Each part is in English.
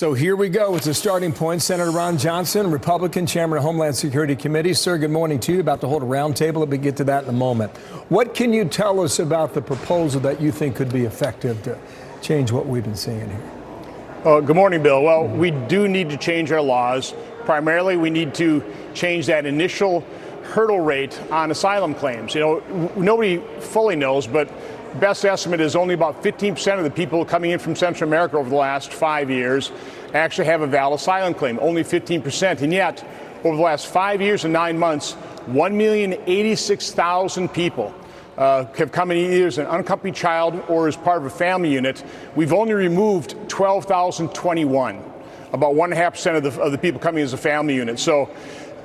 So here we go. It's a starting point. Senator Ron Johnson, Republican, Chairman of Homeland Security Committee. Sir, good morning to you. About to hold a roundtable. Let me get to that in a moment. What can you tell us about the proposal that you think could be effective to change what we've been seeing here? Good morning, Bill. Well, we do need to change our laws. Primarily, we need to change that initial hurdle rate on asylum claims. You know, nobody fully knows, but best estimate is only about 15% of the people coming in from Central America over the last 5 years actually have a valid asylum claim, only 15%. And yet, over the last 5 years and 9 months, 1,086,000 people have come in either as an unaccompanied child or as part of a family unit. We've only removed 12,021, about 1.5% of the people coming as a family unit. So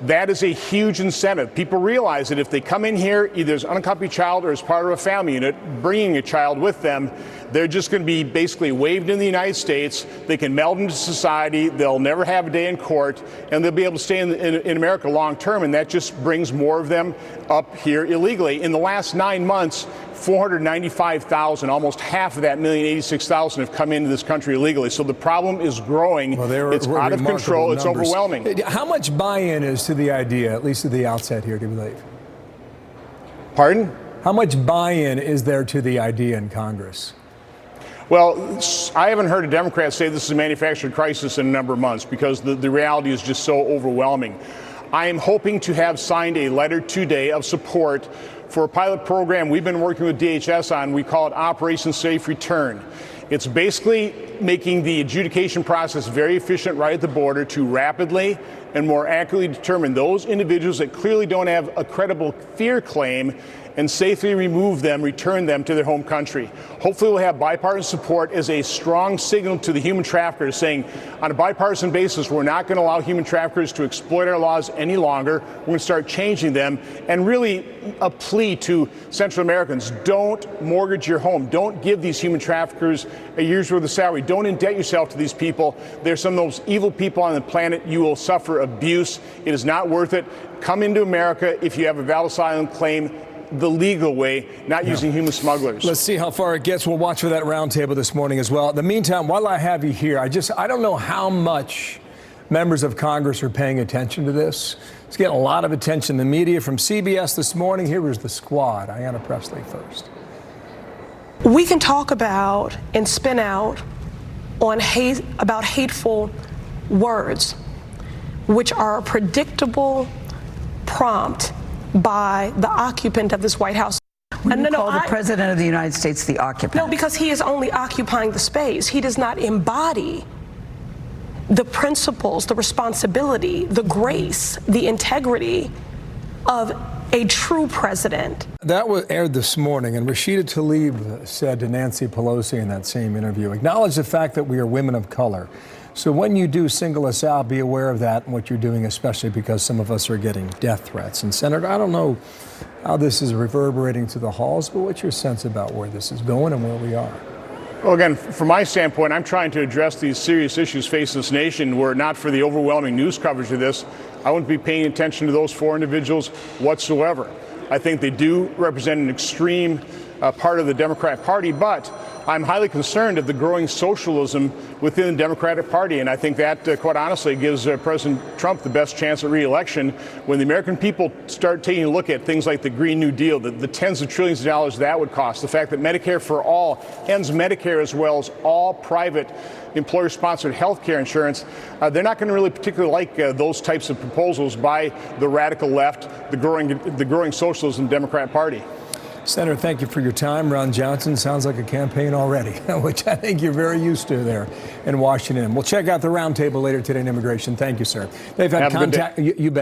that is a huge incentive. People realize that if they come in here either as an unaccompanied child or as part of a family unit, bringing a child with them, they're just going to be basically waived in the United States. They can meld into society. They'll never have a day in court, and they'll be able to stay in America long term, and that just brings more of them up here illegally. In the last 9 months, 495,000, almost half of that 1,086,000 have come into this country illegally. So the problem is growing. Well, it's out of control. Numbers. It's overwhelming. How much buy-in is to the idea, at least at the outset here, do you believe? Pardon? How much buy-in is there to the idea in Congress? Well, I haven't heard a Democrat say this is a manufactured crisis in a number of months because the reality is just so overwhelming. I am hoping to have signed a letter today of support for a pilot program we've been working with DHS on. We call it Operation Safe Return. It's basically making the adjudication process very efficient right at the border to rapidly and more accurately determine those individuals that clearly don't have a credible fear claim and safely remove them, return them to their home country. Hopefully we'll have bipartisan support as a strong signal to the human traffickers saying on a bipartisan basis, we're not going to allow human traffickers to exploit our laws any longer. We're going to start changing them, and really a plea to Central Americans, don't mortgage your home. Don't give these human traffickers a year's worth of salary. Don't indebt yourself to these people. They're some of those evil people on the planet. You will suffer abuse. It is not worth it. Come into America if you have a valid asylum claim the legal way, not using human smugglers. Let's see how far it gets. We'll watch for that roundtable this morning as well. In the meantime, while I have you here, I don't know how much members of Congress are paying attention to this. It's getting a lot of attention in the media. From CBS this morning, here is the squad. Ayanna Pressley first. We can talk about and spin out on about hateful words, which are a predictable prompt by the occupant of this White House. When you call the President of the United States the occupant? No, because he is only occupying the space. He does not embody the principles, the responsibility, the grace, the integrity of a true president. That was aired this morning, and Rashida Tlaib said to Nancy Pelosi in that same interview, acknowledge the fact that we are women of color. So when you do single us out, be aware of that and what you're doing, especially because some of us are getting death threats. And Senator, I don't know how this is reverberating to the halls, but what's your sense about where this is going and where we are? Well, again, from my standpoint, I'm trying to address these serious issues facing this nation. Were it not for the overwhelming news coverage of this, I wouldn't be paying attention to those four individuals whatsoever. I think they do represent an extreme part of the Democrat Party, but I'm highly concerned of the growing socialism within the Democratic Party, and I think that, quite honestly, gives President Trump the best chance at re-election when the American people start taking a look at things like the Green New Deal, the tens of trillions of dollars that would cost, the fact that Medicare for All ends Medicare as well as all private employer-sponsored health care insurance. They're not going to really particularly like those types of proposals by the radical left, the growing socialism Democrat Party. Senator, thank you for your time. Ron Johnson, sounds like a campaign already, which I think you're very used to there in Washington. We'll check out the roundtable later today in immigration. Thank you, sir. They've had contact. You bet.